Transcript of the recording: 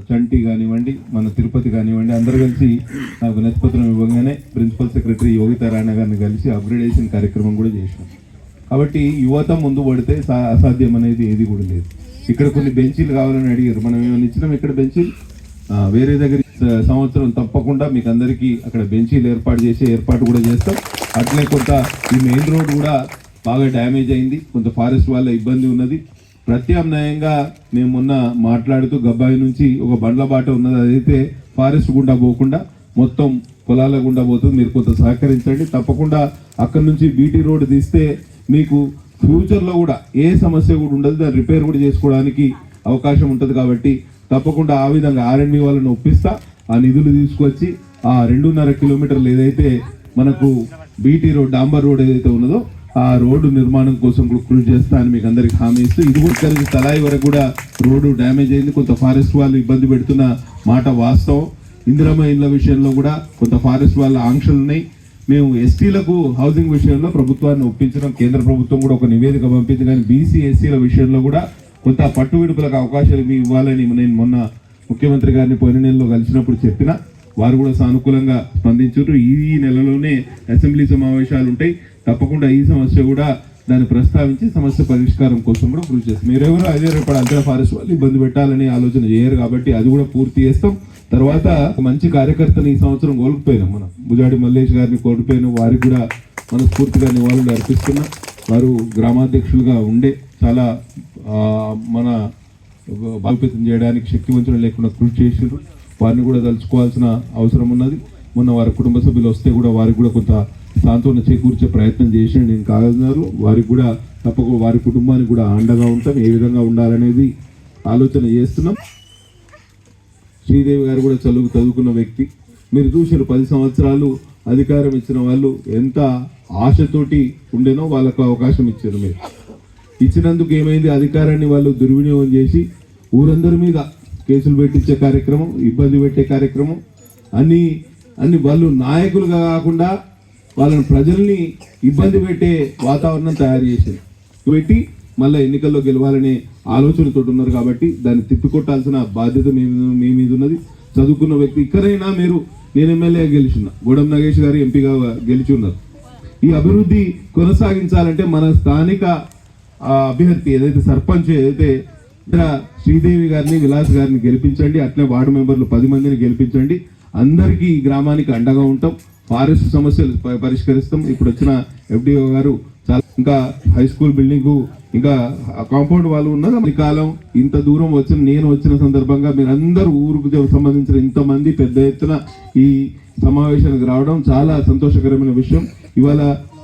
చంటి కానివ్వండి, మన తిరుపతి కానివ్వండి, అందరూ కలిసి నాకు నిష్పత్రం ఇవ్వగానే ప్రిన్సిపల్ సెక్రటరీ యోగితా రాణా గారిని కలిసి అప్గ్రేడేషన్ కార్యక్రమం కూడా చేసినాం. కాబట్టి యువత ముందు పడితే అసాధ్యం అనేది ఏది కూడా లేదు. ఇక్కడ కొన్ని బెంచీలు కావాలని అడిగారు, మనం ఏమైనా ఇచ్చినాం ఇక్కడ బెంచీలు? వేరే దగ్గర సంవత్సరం తప్పకుండా మీకు అందరికీ అక్కడ బెంచీలు ఏర్పాటు కూడా చేస్తాం. అట్లే కొంత ఈ మెయిన్ రోడ్ కూడా బాగా డ్యామేజ్ అయింది, కొంత ఫారెస్ట్ వాళ్ళ ఇబ్బంది ఉన్నది. ప్రత్యామ్నాయంగా మేము మొన్న మాట్లాడుతూ గబ్బాయి నుంచి ఒక బండ్ల బాట ఉన్నది, అదైతే ఫారెస్ట్ గుండా పోకుండా మొత్తం పొలాల గుండా పోతుంది. మీరు కొంత సహకరించండి. తప్పకుండా అక్కడ నుంచి బీటీ రోడ్ తీస్తే మీకు ఫ్యూచర్లో కూడా ఏ సమస్య కూడా ఉండదు, దాన్ని రిపేర్ కూడా చేసుకోవడానికి అవకాశం ఉంటుంది. కాబట్టి తప్పకుండా ఆ విధంగా ఆర్ఎండ్బి వాళ్ళని ఒప్పిస్తా, ఆ నిధులు తీసుకొచ్చి ఆ 2.5 కిలోమీటర్లు ఏదైతే మనకు బీటీ రోడ్ డాంబర్ రోడ్ ఏదైతే ఉన్నదో ఆ రోడ్డు నిర్మాణం కోసం కూడా కృషి చేస్తా అని మీకు అందరికి హామీ ఇస్తూ, ఇది కూడా తలాయి వరకు కూడా రోడ్డు డ్యామేజ్ అయింది, కొంత ఫారెస్ట్ వాళ్ళు ఇబ్బంది పెడుతున్న మాట వాస్తవం. ఇందిరమ్మ ఇళ్ల విషయంలో కూడా కొంత ఫారెస్ట్ వాళ్ళ ఆంక్షలు ఉన్నాయి. మేము ఎస్టీలకు హౌసింగ్ విషయంలో ప్రభుత్వాన్ని ఒప్పించడం, కేంద్ర ప్రభుత్వం కూడా ఒక నివేదిక పంపింది. కానీ బీసీ ఎస్సీల విషయంలో కూడా కొంత పట్టు విడుపులకు అవకాశాలు ఇవ్వాలని నేను మొన్న ముఖ్యమంత్రి గారిని పోయిన నెలలో కలిసినప్పుడు చెప్పిన, వారు కూడా సానుకూలంగా స్పందించారు. ఈ నెలలోనే అసెంబ్లీ సమావేశాలు ఉంటాయి, తప్పకుండా ఈ సమస్య కూడా దాన్ని ప్రస్తావించి సమస్య పరిష్కారం కోసం కూడా కృషి చేస్తాం. మీరెవరు అదే రేపటి అంతర ఫారెస్ట్ వాళ్ళు ఇబ్బంది పెట్టాలని ఆలోచన చేయరు కాబట్టి అది కూడా పూర్తి చేస్తాం. తర్వాత మంచి కార్యకర్తని ఈ సంవత్సరం కోల్పోయినాం, మనం బుజాడి మల్లేష్ గారిని కోల్పోయినాం. వారికి కూడా మనస్ఫూర్తిగా నివాళులు అర్పిస్తున్నాం. వారు గ్రామాధ్యక్షులుగా ఉండే చాలా మన బలోపేతం చేయడానికి శక్తివంచన లేకుండా కృషి చేసారు. వారిని కూడా తలుచుకోవాల్సిన అవసరం ఉన్నది. మొన్న వారి కుటుంబ సభ్యులు వస్తే కూడా వారికి కూడా కొంత సాంత్వన చేకూర్చే ప్రయత్నం చేసి నేను కాగన్నారు. వారికి కూడా తప్పకుండా వారి కుటుంబానికి కూడా అండగా ఉంటాం, ఏ విధంగా ఉండాలనేది ఆలోచన చేస్తున్నాం. శ్రీదేవి గారు కూడా చదువుకున్న వ్యక్తి. మీరు చూసారు 10 సంవత్సరాలు అధికారం ఇచ్చిన వాళ్ళు ఎంత ఆశతోటి ఉండేనో వాళ్ళకు అవకాశం ఇచ్చారు. మీరు ఇచ్చినందుకు ఏమైంది, అధికారాన్ని వాళ్ళు దుర్వినియోగం చేసి ఊరందరి మీద కేసులు పెట్టించే కార్యక్రమం, ఇబ్బంది పెట్టే కార్యక్రమం, అన్ని వాళ్ళు నాయకులుగా కాకుండా వాళ్ళని ప్రజల్ని ఇబ్బంది పెట్టే వాతావరణం తయారు చేశారు. పెట్టి మళ్ళీ ఎన్నికల్లో గెలవాలనే ఆలోచనతో ఉన్నారు. కాబట్టి దాన్ని తిప్పికొట్టాల్సిన బాధ్యత మీ మీద ఉన్నది. చదువుకున్న వ్యక్తి ఇక్కడైనా నేను ఎమ్మెల్యేగా గెలిచున్నా, గూడెం నాగేష్ గారు ఎంపీగా గెలిచి ఉన్నారు. ఈ అభివృద్ధి కొనసాగించాలంటే మన స్థానిక అభ్యర్థి ఏదైతే సర్పంచ్ ఏదైతే శ్రీదేవి గారిని, విలాస్ గారిని గెలిపించండి. అట్లే వార్డు మెంబర్లు 10 మందిని గెలిపించండి. అందరికీ ఈ గ్రామానికి అండగా ఉంటాం. ఫారెస్ట్ సమస్యలు పరిష్కరిస్తాం. ఇప్పుడు వచ్చిన FDO గారు చాలా ఇంకా హై స్కూల్ బిల్డింగ్ ఇంకా కాంపౌండ్ వాళ్ళు ఉన్నారు. ఈ కాలం ఇంత దూరం నేను వచ్చిన సందర్భంగా మీరు అందరూ ఊరుకు సంబంధించిన ఇంతమంది పెద్ద ఎత్తున ఈ సమావేశానికి రావడం చాలా సంతోషకరమైన విషయం. ఇవాళ